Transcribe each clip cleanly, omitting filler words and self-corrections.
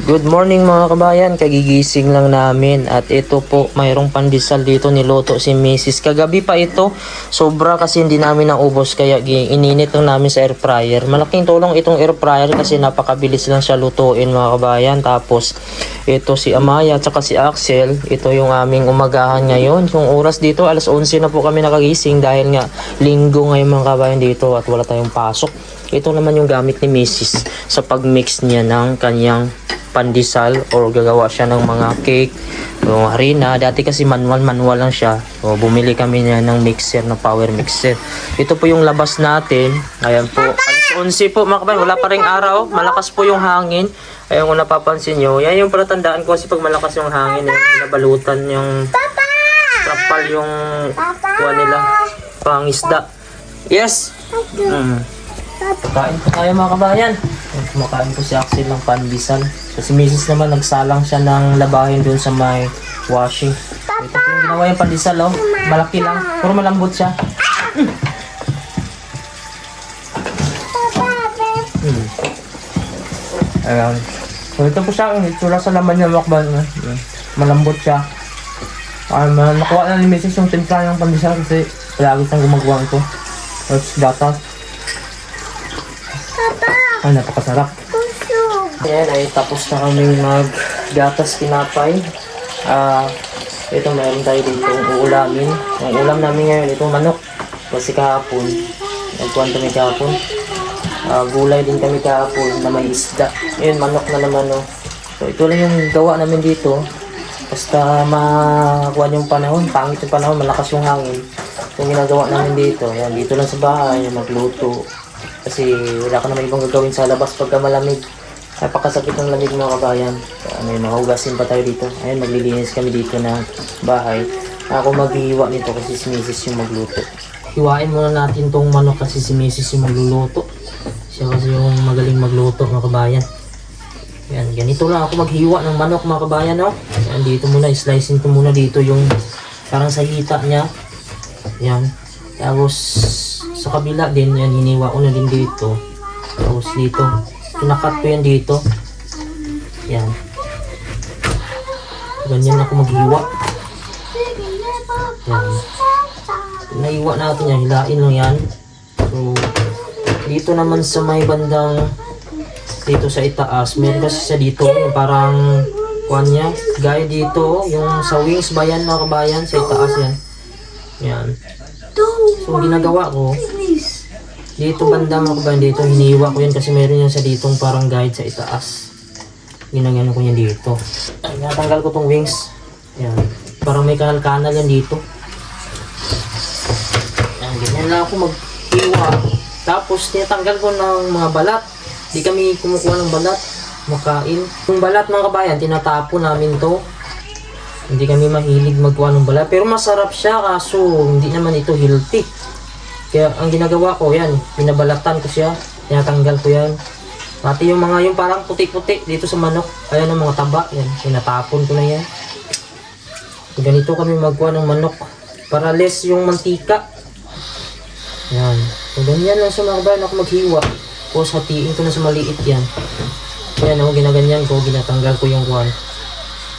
Good morning mga kabayan, kagigising lang namin at ito po mayroong pandesal dito niluto si Mrs. Kagabi pa ito, sobra kasi hindi namin naubos kaya ininit lang namin sa air fryer. Malaking tulong itong air fryer kasi napakabilis lang siya lutuin mga kabayan. Tapos ito si Amaya at saka si Axel, ito yung aming umagahan ngayon. Yung oras dito alas 11 na po kami nakagising dahil nga linggo ngayon mga kabayan dito at wala tayong pasok. Ito naman yung gamit ni Mrs. sa pagmix niya ng kanyang pandesal or gagawa siya ng mga cake, yung harina. Dati kasi manual lang siya. So bumili kami niya ng mixer, na power mixer. Ito po yung labas natin. Ayan po. Alas 11 po mga kabayan. Wala pa ring araw. Malakas po yung hangin. Ayan kung napapansin nyo. Yan yung palatandaan ko kasi pag malakas yung hangin, binabalutan yung trapal yung kuha nila pangisda. Yes! Kain po tayo mga kabayan. Kumakain po si Axel ng pandesal. So si Mrs. naman nagsalang siya ng labahin doon sa may washing. Ito po yung ginawa yung pandesal, oh. Malaki lang, pero malambot siya. Ayan. So ito po siya, itsura sa laman niya makban. Malambot siya. Nakuha na ni Mrs. yung timpla ng pandesal kasi palagi siyang gumagawa ito. Tapos gatas. Ay, napakasarap. Ayan, ay tapos na kami mag-gatas tinapay. Ito meron tayo dito uulamin. Ang ulam namin ngayon, ito manok. Kasi kahapon, nagkuhan kami kahapon. Gulay din kami kahapon na may isda. Ayun, manok na naman, no. So, ito lang yung gawa namin dito. Basta makuha yung panahon, pangit yung panahon, malakas yung hangin. Yung ginagawa namin dito, yan, dito lang sa bahay, magluto. Kasi wala ka naman ibang gagawin sa labas pagka malamig. Napakasakit ng lamig mga kabayan. May mahugasin pa tayo dito. Ayan, maglilinis kami dito ng bahay. Ako maghihiwa nito kasi si Mrs. yung magluto. Hiwain muna natin tong manok kasi si Mrs. yung magluluto. Siya kasi yung magaling magluto mga kabayan. Ayan, ganito lang ako maghiwa ng manok mga kabayan, no? Ayan, dito muna, slicing ko muna dito yung parang sa hita niya. Ayan. Tapos sa kabila din, yan, hiniwa ko na din dito. Tapos dito, pinakat ko yan dito. Yan. Ganyan ako maghiwa. Yan. Naiwa natin yan, hilain lang yan. So, dito naman sa may bandang, dito sa itaas, meron kasi sa dito, yung parang, kuhan niya, gaya dito, yung sa wings ba yan mga kabayan, sa itaas yan. Yan. So ginagawa ko dito banda mga kabayan, dito hiniwa ko yan kasi meron yan sa ditong parang guide sa itaas. Ginagano ko yan dito. Natanggal ko tong wings. Yan. Parang may kanal-kanal yan dito. Yan, ganyan lang ako maghiwa. Tapos tinatanggal ko ng mga balat. Di kami kumukuha ng balat, makain. Yung balat mga kabayan, tinatapon namin to. Hindi kami mahilig magkuha ng balat. Pero masarap siya kaso hindi naman ito healthy. Kaya ang ginagawa ko yan, binabalatan ko siya. Tinatanggal ko yan. Pati yung mga yung parang puti-puti dito sa manok. Ayan ang mga taba. Yan, tinatapon ko na yan. Ganito kami magkuha ng manok. Para less yung mantika. Yan. So ganyan lang sa mga kabayan ako maghiwa. Tapos hatiin ko na sa maliit yan. Ayan o, ginaganyan ko. Ginatanggal ko yung kuhan.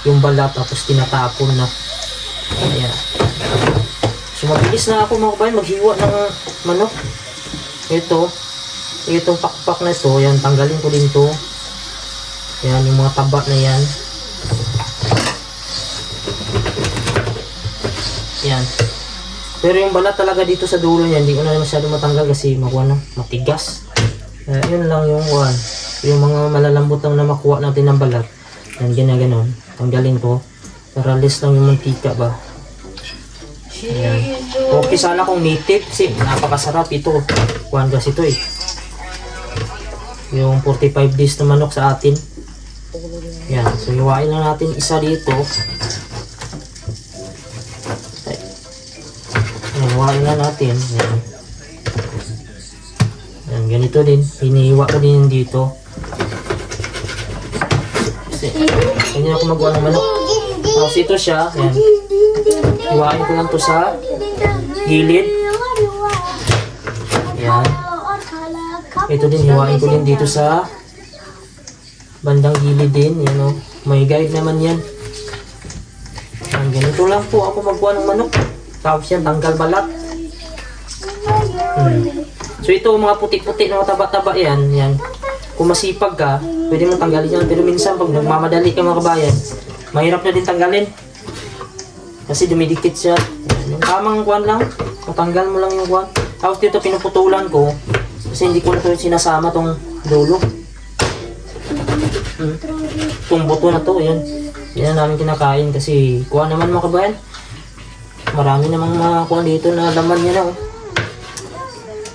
Yung balat tapos tinatapon na. Ayan. So mabilis na ako mga kabayan maghiwa ng manok. Itong pakpak na ito, yan, tanggalin ko din to. Yan, yung mga taba na yan. Yan. Pero yung balat talaga dito sa dulo niya, hindi ko na masyado matanggal kasi makuha na, matigas. Yun lang yung one. Yung mga malalambot lang na makuha natin ng balat. Yan, ginaganon. Tanggalin ko para less lang yung mantika ba. Ayan. Okay sana kung native kasi napakasarap ito. Kuhan kasi ito eh. Yung 45 days na manok sa atin. Ayan. So hiwain lang natin isa dito. Ayan, hiwain lang natin. Ayan. Ayan, ganito din. Hinihiwa ko din dito. Kasi ganyan ako magawa ng manok. Tapos ito siya. Ayan. Hiwain ko lang to sa gilid. Ayan. Ito din, hiwain ko din dito sa bandang gilid din, yan o. May guide naman yan. Yan, ganito lang po ako magkuha ng manok. Tapos yan, tanggal balat. So ito, mga puti-puti na taba-taba yan, yan. Kung masipag ka, pwede mo tanggalin yan. Pero minsan, pag nagmamadali ka mga kabayan, mahirap na din tanggalin. Kasi dumidikit siya. Yan, yung tamang kuwan lang, matanggal mo lang yung kuwan. Tapos dito, pinuputulan ko. Kasi hindi ko na ito sinasama tong dulo. Itong buto na to, yan. Yan na namin kinakain kasi kuha naman mga kabayan. Marami namang mga kuha dito na laman niya na. Oh.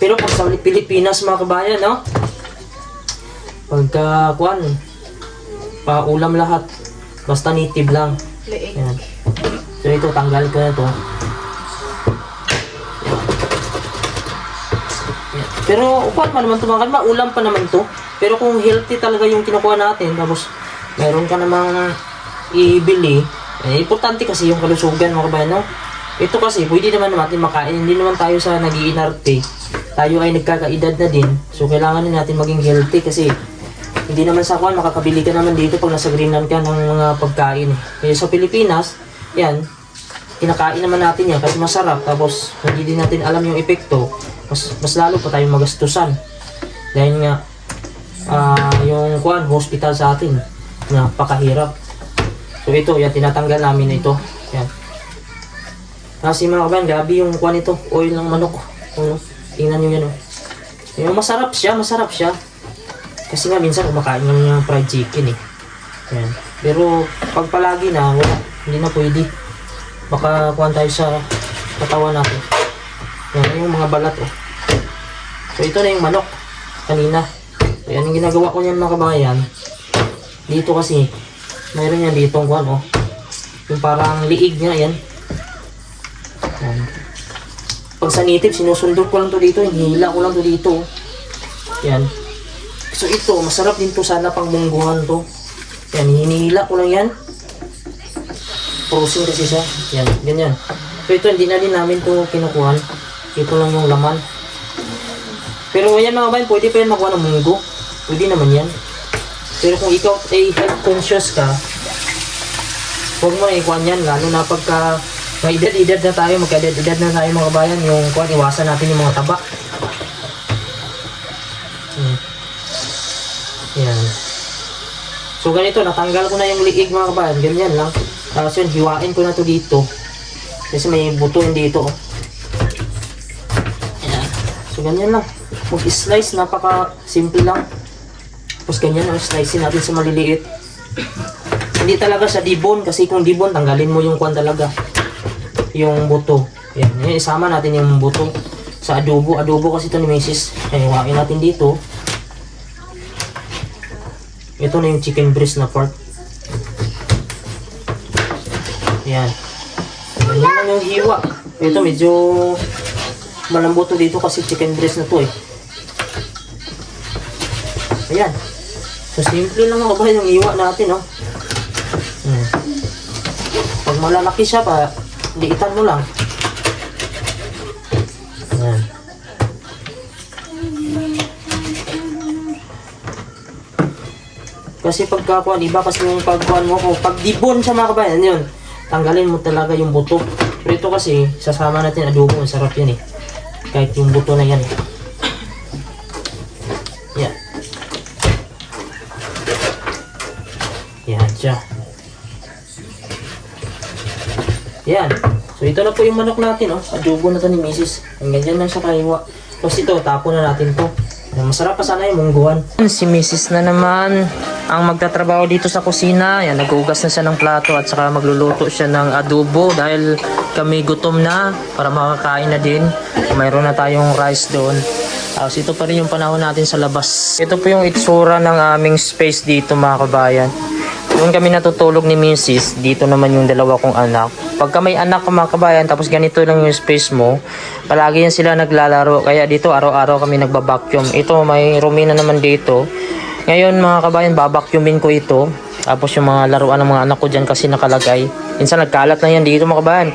Pero pag sa Pilipinas mga kabayan, no? Pagka kuha, pa-ulam lahat. Basta native lang. Yan. So ito, tanggal ko na to. Yan. Pero kuha pa naman ito mga kabayan, ulam pa naman to. Pero kung healthy talaga yung kinukuha natin, tapos meron ka namang ibili, importante kasi yung kalusugan mga kabayan, no? Ito kasi, pwede naman natin makain, hindi naman tayo sa nag-iinarte. Tayo ay nagkakaedad na din, so kailangan din natin maging healthy kasi hindi naman sa kuwan, makakabili ka naman dito pag nasa greenland ka ng mga pagkain. Kaya sa Pilipinas, yan, kinakain naman natin yan kasi masarap, tapos hindi din natin alam yung epekto, mas lalo pa tayong magastusan. Dahil nga, yung kuwan, hospital sa atin, napakahirap. So ito, yan, tinatanggal namin ito. Yan. Kasi mga kabayan, gabi yung kuwan ito, oil ng manok. Ano? Tingnan nyo yan. Oh. Yung masarap siya. Kasi nga minsan kumakain naman yung fried chicken eh. Yan. Pero pag palagi na, wala, hindi na pwede. Baka kuwan tayo sa katawan natin. Yan, yung mga balat oh. So ito na yung manok, kanina. So yan yung ginagawa ko niyan mga kabayan. Dito kasi, mayroon yan dito ang kuwan oh. Yung parang liig niya yan. Yan. Pag sa native, sinusundot ko lang to dito, hinihila ko lang to dito. Yan. So ito, masarap din to sana pang mungguhan to. Yan, hinihila ko lang yan. Frozen kasi siya. Yan, ganyan. So ito, hindi na din namin to kinukuhan. Ito lang yung laman. Pero yan mga kabayan, pwede pa yan makuha ng munggo. Pwede naman yan. Pero kung ikaw ay health conscious ka, huwag mo na ikuhan yan. Lalo na pagka may edad-edad na tayo, magka-edad-edad na tayo mga kabayan, yung kuhan, iwasan natin yung mga taba. Yan. So ganito, natanggal ko na yung liig mga kabayan. Ganyan lang. Tapos yun, hiwain ko na to dito. Kasi may buto yung dito. Yan. So ganyan lang. Mag-slice, napaka-simple lang. Tapos ganyan, slice natin sa maliliit. Hindi talaga sa dibon, kasi kung dibon, tanggalin mo yung kuwan talaga. Yung buto. Yan, isama natin yung buto sa adobo. Adobo kasi ito ni Mrs. Hiwain natin dito. Ito na yung chicken breast na part. Yan. Ganyan lang yung hiwa. Ito medyo malambot to dito kasi chicken breast na to eh. Ayan. So simple lang mga kabayan yung hiwa natin oh. Pag malalaki siya pa, liitan mo lang. Ayan. Kasi pagkakuan, iba kasi yung pagkuan mo ko. Pag dibon siya mga kabayan, yun. Tanggalin mo talaga yung buto. Pero ito kasi, sasama natin adobo. Ang sarap yan eh. Kahit yung buto na yan. Yan. Yan siya. Yan. So ito na po yung manok natin. Oh. Adobo na to ni Mrs. Ang ganyan lang siya kahiwa. Tapos ito, tapo na natin to. Masarap pa sana yung mungguan. Si Mrs. na naman ang magtatrabaho dito sa kusina. Yan, nag-uugas na siya ng plato at saka magluluto siya ng adobo dahil kami gutom na para makakain na din. Mayroon na tayong rice doon. Tapos ito pa rin yung panahon natin sa labas. Ito po yung itsura ng aming space dito mga kabayan. Doon kami natutulog ni Mrs. Dito naman yung dalawa kong anak. Pagka may anak ka mga kabayan, tapos ganito lang yung space mo, palagi yan sila naglalaro. Kaya dito araw-araw kami nagbabacuum. Ito may room na naman dito. Ngayon mga kabayan, babacuumin ko ito. Tapos yung mga laruan ng mga anak ko dyan kasi nakalagay. Minsan nagkalat na yan dito mga kabayan.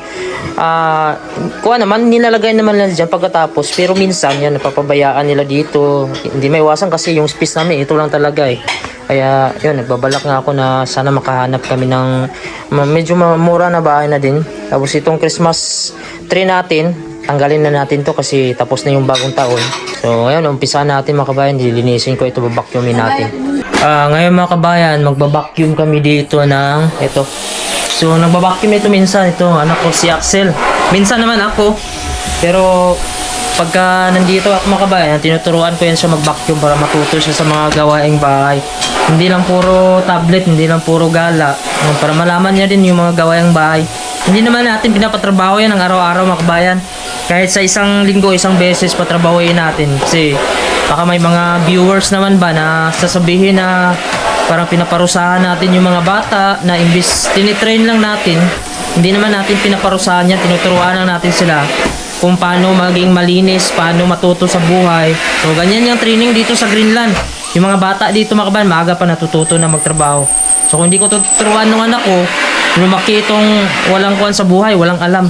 Kuha naman, nilalagay naman nila dyan pagkatapos. Pero minsan yan, napapabayaan nila dito. Hindi may iwasan kasi yung space namin, ito lang talaga eh. Kaya yun, nagbabalak nga ako na sana makahanap kami ng medyo mura na bahay na din. Tapos itong Christmas tree natin, tanggalin na natin to kasi tapos na yung bagong taon. So ayun, umpisa natin mga kabayan, dilinisin ko ito, babacuumin natin. Ngayon mga kabayan, magbabacuum kami dito ng ito. So nagbabacuum ito minsan, ito anak ko si Axel. Minsan naman ako. Pero pagka nandito ako mga kabayan, tinuturuan ko yan siya mag-vacuum para matuto siya sa mga gawaing bahay. Hindi lang puro tablet, hindi lang puro gala. Para malaman niya din yung mga gawaing bahay. Hindi naman natin pinapatrabaho yan ang araw-araw mga kabayan. Kahit sa isang linggo, isang beses patrabahoin natin. Kasi baka may mga viewers naman ba na sasabihin na parang pinaparusahan natin yung mga bata na imbis tinitrain lang natin, hindi naman natin pinaparusahan yan, tinuturuan lang natin sila kung paano maging malinis, paano matuto sa buhay. So, ganyan yung training dito sa Greenland. Yung mga bata dito mga kabayan, maaga pa natututo na magtrabaho. So, kung hindi ko tuturuan ng anak ko, lumaki itong walang kuwan sa buhay, walang alam.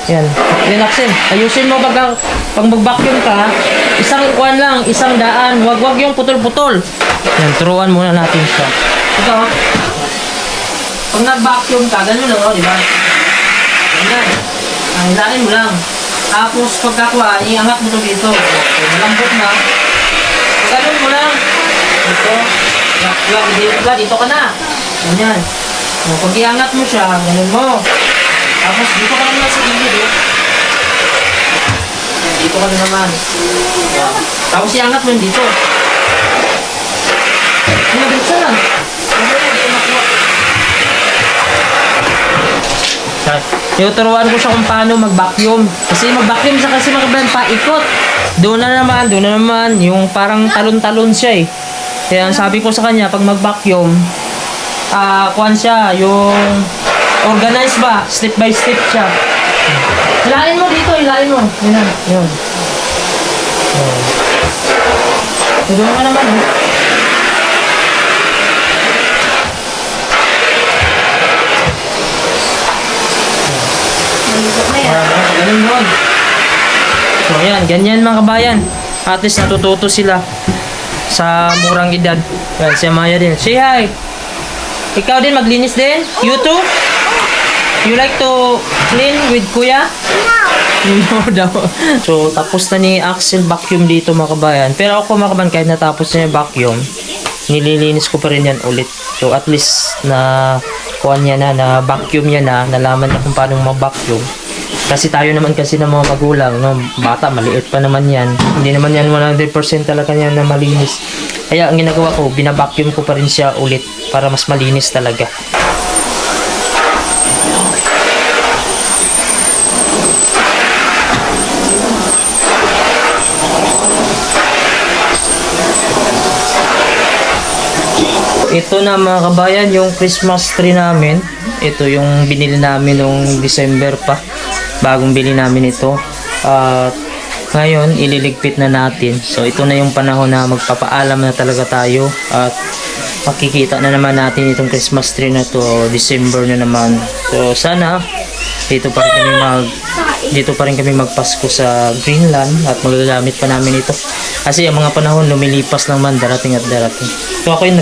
Yan. Yan, Axel. Ayusin mo pag mag-vacuum ka, isang kuwan lang, isang daan. Wag yung putol-putol. Yan, turuan muna natin siya. Ito, pag nag-vacuum ka, ganun lang, di ba? Ganyan. Ang hilain mo lang. Tapos pagkakuha, iangat mo ito dito. Okay, malambot na. Ganun mo lang. Dito. Dito ka na. Ganyan. O, pag iangat mo siya, ganun mo. Tapos dito ka naman sa gilid. Dito ka naman. Yan. Tapos iangat mo yun dito. Ano, dito lang. Tinuturuan ko siya kung paano mag-vacuum. Kasi mag-vacuum siya kasi mga paikot. Doon na naman. Yung parang talon-talon siya eh. Kaya sabi ko sa kanya, pag mag-vacuum, kuhan siya, yung organize ba? Step by step siya. Hilain mo dito, hilain mo. Yun. Tulungan ka naman eh. Ganun yun. So yan, ganyan mga kabayan. At least natututo sila sa murang edad. Yan, si Amaya din. Say hi! Ikaw din, maglinis din? You too? You like to clean with kuya? No daw. So, tapos na ni Axel vacuum dito mga kabayan. Pero ako mga kabayan, kahit natapos na yung vacuum, nililinis ko pa rin yan ulit. So, at least na kuha niya na vacuum niya nalaman niya kung paano mag-vacuum. Kasi tayo naman kasi ng mga magulang, no? Bata, maliit pa naman yan. Hindi naman yan 100% talaga yan na malinis. Kaya ang ginagawa ko, binabacuum ko pa rin siya ulit para mas malinis talaga. Ito na mga kabayan, yung Christmas tree namin. Ito yung binili namin noong December pa. Bagong bili namin ito. Ngayon, ililigpit na natin. So, ito na yung panahon na magpapaalam na talaga tayo. At makikita na naman natin itong Christmas tree na to. December na naman. So, sana dito pa rin kami magpasko sa Greenland at magagamit pa namin ito. Kasi ang mga panahon lumilipas naman, darating at darating. So, ako yung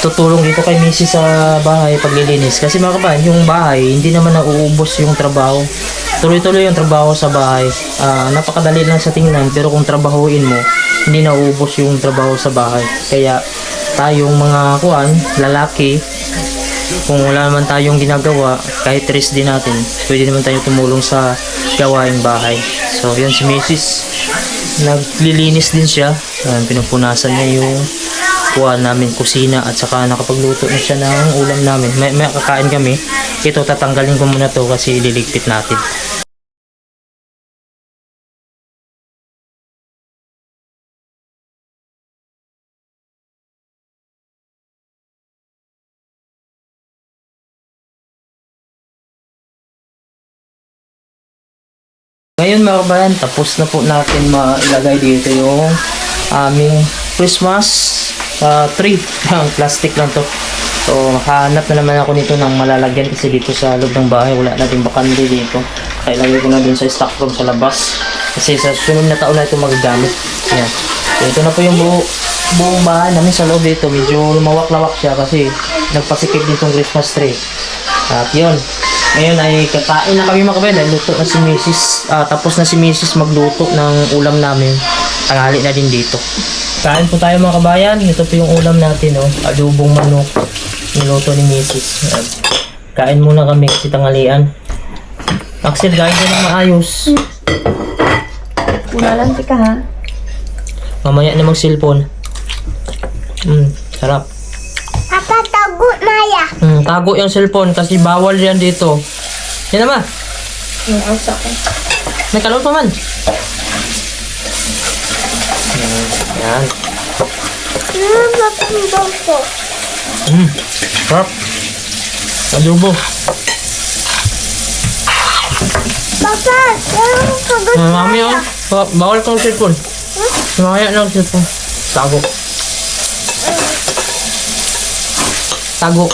tutulong dito kay Missy sa bahay paglilinis. Kasi mga kabayan, yung bahay, hindi naman nauubos yung trabaho. Tuloy-tuloy yung trabaho sa bahay. Napakadali lang sa tingnan, pero kung trabahuin mo, hindi nauubos yung trabaho sa bahay. Kaya tayong mga lalaki, kung wala naman tayong ginagawa, kahit rest din natin, pwede naman tayong tumulong sa gawaing bahay. So, yan si Mrs. Naglilinis din siya. Pinupunasan niya yung namin kusina at saka nakapagluto na siya ng ulam namin. May kakain kami. Ito, tatanggalin ko muna to kasi ililigpit natin. Ngayon mga kabayan, tapos na po natin mailagay dito yung aming Christmas tree. Ang plastic lang to. So, makahanap na naman ako nito ng malalagyan kasi dito sa loob ng bahay wala natin bakante dito. Kaya ilagay ko na dun sa stock room sa labas. Kasi sa sunod na taon na ito magagamit. Yan. So, ito na po yung buong bahay namin sa loob dito. Medyo lumawak-lawak siya kasi nagpasikip ditong Christmas tree. At yun, ngayon ay kakain na kami mga kabayan. Luto na si Mrs. Tapos na si Mrs. magluto ng ulam namin. Tanghali na din dito. Kain po tayo mga kabayan. Ito po yung ulam natin, oh. Adobong manok. Niluto ni Mrs. Ayan. Kain muna kami kasi tanghalian. Axel, kain ka na maayos. Unalanti ka ha. Mamaya na mag-cellphone. Sarap. Papa, tago Maya. Tago yung cellphone kasi bawal yan dito. Yan naman. Yung asa ko. May kalon pa man. Yan. Bato. Sarap. Adobo. Papa, yung kagat Mami, oh. Bawal kong cellphone. Mamaya na ang cellphone. Tago. Tago.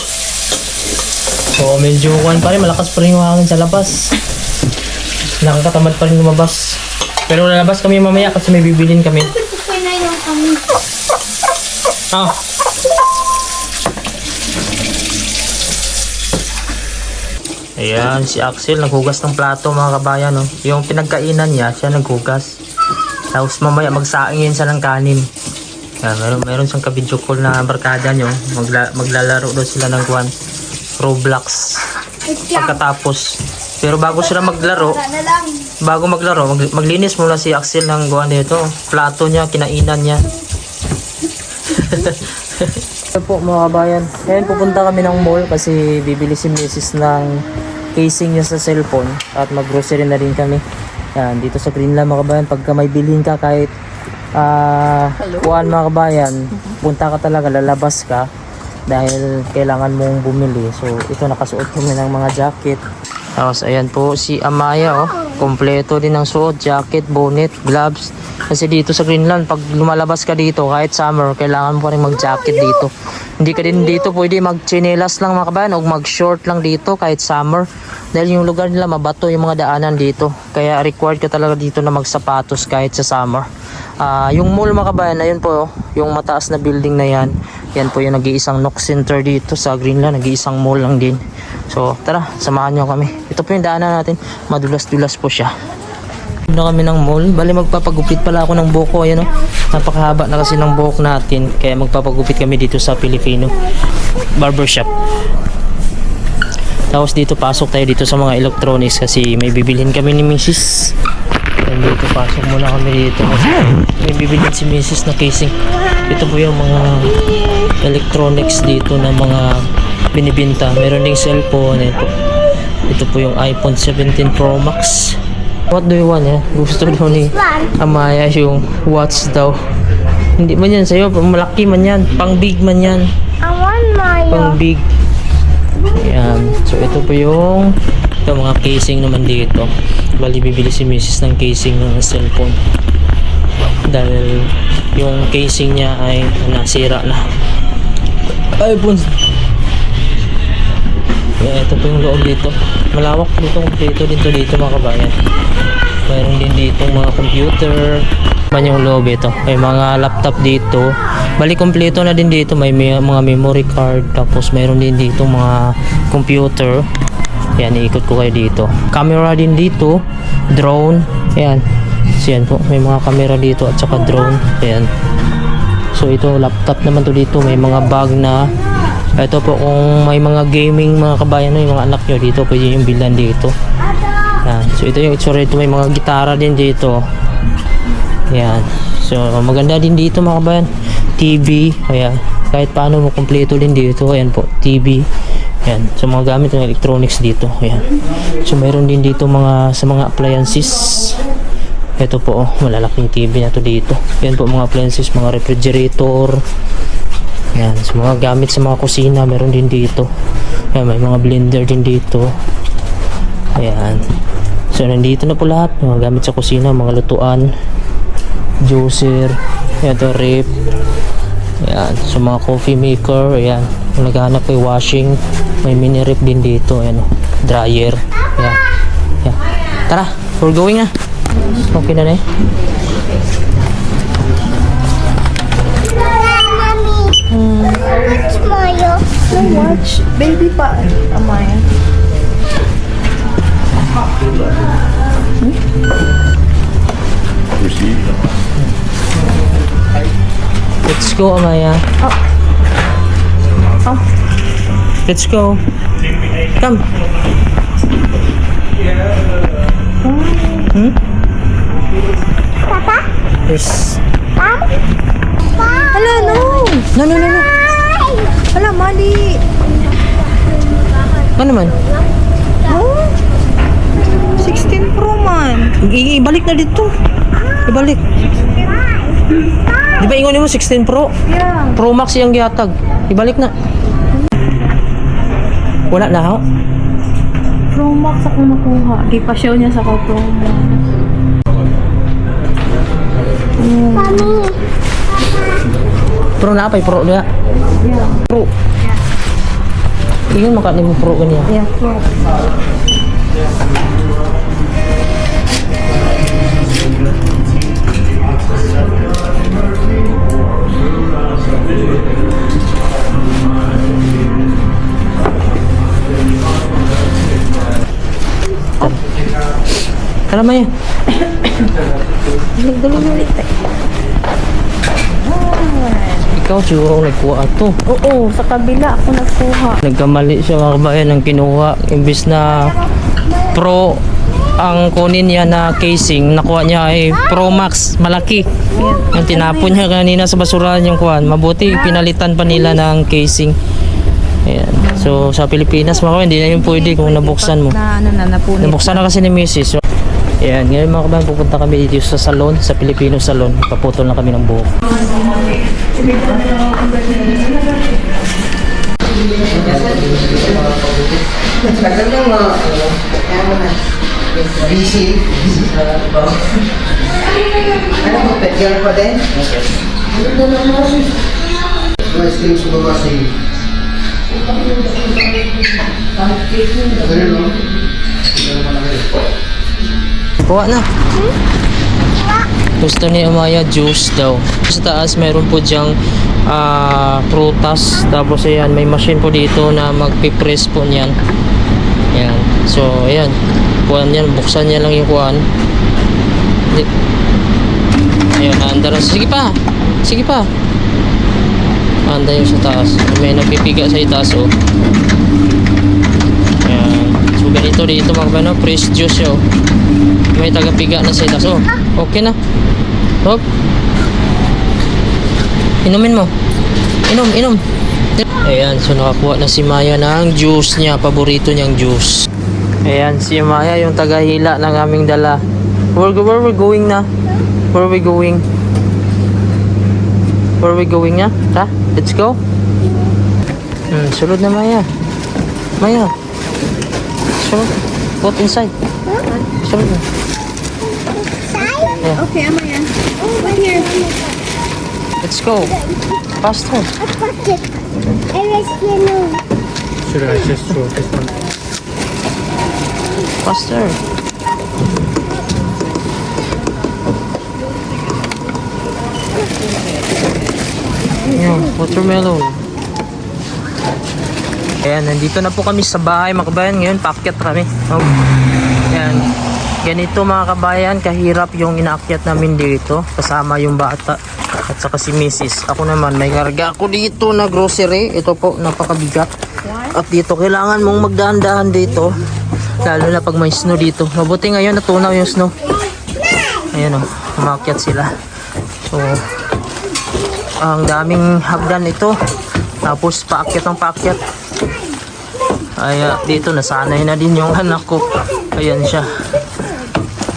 So, medyo kuhan pa rin. Malakas pa rin yung hangin sa labas. Nakakatamad pa rin lumabas. Pero lalabas kami mamaya kasi may bibilin kami. Okay na yung kami. Ah. Ayan, si Axel naghugas ng plato mga kabayan. No? Yung pinagkainan niya, siya naghugas. Tapos mamaya magsaingin siya ng kanin. Meron siyang ka-video call na barkada nyo. Maglalaro daw sila ng kuwan. Roblox. Pagkatapos. Pero bago sila maglaro, maglinis muna si Axel ng kuwan dito. Plato niya, kinainan niya. Ito po mga kabayan. Ngayon pupunta kami ng mall kasi bibili si Mrs. ng casing niya sa cellphone. At mag-grocery na rin kami. Yan, dito sa Greenland mga kabayan. Pagka may bilhin ka kahit kuhaan mga kabayan, punta ka talaga, lalabas ka dahil kailangan mong bumili. So ito, nakasuot kami ng mga jacket. Tapos ayan po si Amaya, oh. Kompleto din ng suot, jacket, bonnet, gloves. Kasi dito sa Greenland, pag lumalabas ka dito, kahit summer, kailangan mo pa rin mag-jacket dito. Hindi ka din dito pwede mag-chinelas lang mga kabayan o mag-short lang dito kahit summer. Dahil yung lugar nila mabato yung mga daanan dito. Kaya required ka talaga dito na magsapatos kahit sa summer. Yung mall mga kabayan, ayun po, yung mataas na building na yan. Yan po yung nag-iisang Nook Center dito sa Greenland. Nag-iisang mall lang din. So tara, samahan nyo kami. Ito po yung daanan natin. Madulas-dulas po siya. Na kami ng mall. Bali magpapagupit pala ako ng buhok ko. Ayan, oh. Napakahaba na kasi ng buhok natin. Kaya magpapagupit kami dito sa Filipino barbershop. Tapos dito pasok tayo dito sa mga electronics kasi may bibilhin kami ni Mrs. And dito pasok muna kami dito kasi may bibilhin si Mrs. na casing. Ito po yung mga electronics dito na mga binibinta. Meron ding cellphone. Ito po yung iPhone 17 Pro Max. What do you want, eh? Gusto daw ni Amaya yung watch daw. Hindi man yan sa'yo. Malaki man yan. Pang big man yan. I want Maya. Pang big. Ayan. So ito po yung mga casing naman dito. Bali bibili si Mrs. ng casing ng cellphone. Dahil yung casing niya ay nasira na. iPhone. Kaya ito po yung loob dito. Malawak dito, kompleto dito mga kabayan. Mayroon din dito mga computer. Man yung loob ito. May mga laptop dito. Bali kompleto na din dito. May mga memory card. Tapos mayroon din dito mga computer. Ayan, iikot ko kayo dito. Camera din dito. Drone. Ayan. So yan po. May mga camera dito at saka drone. Ayan. So ito, laptop naman to dito. May mga bag na. Ito po, kung may mga gaming mga kabayan, yung mga anak nyo dito, pwede yung bilhan dito. Yan. So ito yung itsura dito, may mga gitara din dito. Yan. So maganda din dito mga kabayan. TV, ayan. Kahit paano mo kompleto din dito. Ayan po, TV. Yan. So mga gamit ng electronics dito. Ayan. So mayroon din dito sa mga appliances. Ito po, malalaking TV na to dito. Yan po mga appliances, mga refrigerator. Yan, so mga gamit sa mga kusina meron din dito. Yan, may mga blender din dito. Ayan. So nandito na po lahat, mga gamit sa kusina, mga lutuan, juicer, ayan to, rip. Ayan, so mga coffee maker, ayan. Kung naghahanap kayo washing, may mini rip din dito, ayan, dryer. Ayan. Ayan. Tara, we're going na. Okay na eh. No watch. Baby pa. Amaya. Let's go, Amaya. Oh. Let's go. Come. Hmm? Papa? Yes. Hala, no. No, no, no, no. Hala, mali. Ano man? Oh. 16 Pro man. Ibalik na dito. Ibalik. Di ba ingon mo 16 Pro? Yeah. Pro Max yung gihatag. Ibalik na. Wala na ho? Pro Max ako nakuha. Ipa-show niya sa ko Pro Max. Mami. Pro na apay Pro na. Yeah. Pro. Ingon maka mo Pro kaniya. Yeah, Pro. Tara Maya. Dali. Ikaw siguro nagkuha ato. Oo, sa kabila ako nagkuha. Nagkamali siya mga kabayan ng kinuha. Imbis na Pro ang kunin niya na casing, nakuha niya ay Pro Max, malaki. Yung tinapon niya kanina sa basurahan yung kuhan. Mabuti, pinalitan pa nila ng casing. Ayan. So sa Pilipinas mga kabayan, hindi na yun pwede kung nabuksan mo. Napunit. Nabuksan na kasi ni Mrs. So, ayan, ngayon mga kabayan, pupunta kami dito sa salon, sa Filipino salon. Paputol na kami ng buhok. Busy. Ano mo, pet girl pa din? Mga stream sa baba sa iyo. Ganun, no? Kuha na. Gusto ni Amaya juice daw. Sa taas mayroon po diyang prutas. Tapos ayan, may machine po dito na magpipress po niyan. Ayan. So ayan. Kuhaan yan. Buksan niya lang yung kuhaan. Ayan, naanda na. Sige pa. Sige pa. Anda yung sa taas. May nagpipiga sa itaas oh. Ayan. So ganito dito mga kabano. Fresh juice oh. May tagapiga na sa itaas oh. Okay na. Hop. Inumin mo. Inom. Ayan, so nakakuha na si Maya ng juice niya. Paborito niyang juice. Ayan, si Maya yung tagahila ng aming dala. Where we going na? Where we going? Where we going na? Ha? Let's go? Sulod na Maya. Maya. Sulod. Go inside. Sulod na. Yeah. Okay, Amaya. Right here. Let's go. Faster. I was yellow. Should I just throw this one? Faster. Yan, watermelon. Ayan, nandito na po kami sa bahay mga kabayan. Ngayon, paakyat kami. Oh. Ayan. Ganito mga kabayan, kahirap yung inaakyat namin dito. Kasama yung bata at saka si Mrs. Ako naman, may karga ako dito na grocery. Ito po, napakabigat. At dito, kailangan mong magdahan-dahan dito. Lalo na pag may snow dito. Mabuti ngayon, natunaw yung snow. Ayan o, umakyat sila. So, ang daming hagdan ito. Tapos, paakyat ang paakyat. Ay, dito, nasanay na din yung anak ko. Ayan siya.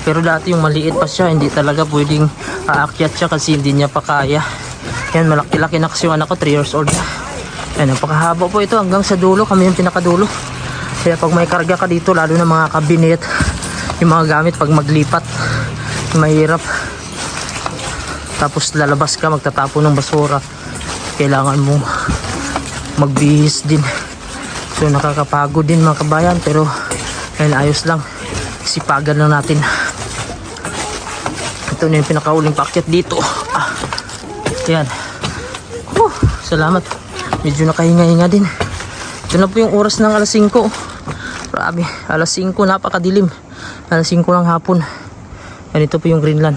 Pero dati yung maliit pa siya, hindi talaga pwedeng aakyat siya kasi hindi niya pa kaya. Yan, malaki-laki na kasi yung anak ko, 3 years old. Yan, napakahaba po ito hanggang sa dulo, kami yung pinakadulo. Kaya pag may karga ka dito, lalo na mga kabinet, yung mga gamit pag maglipat, mahirap. Tapos lalabas ka, magtatapon ng basura. Kailangan mo magbihis din. So nakakapagod din mga kabayan, pero ayun, ayos lang. Sipagan lang natin. Ito na yung pinakauling paakyat dito. Yan. Salamat. Medyo nakahinga-hinga din. Ito na po yung oras ng alas 5. Grabe, alas 5, napakadilim. Alas 5 ng hapon. Ganito po yung Greenland.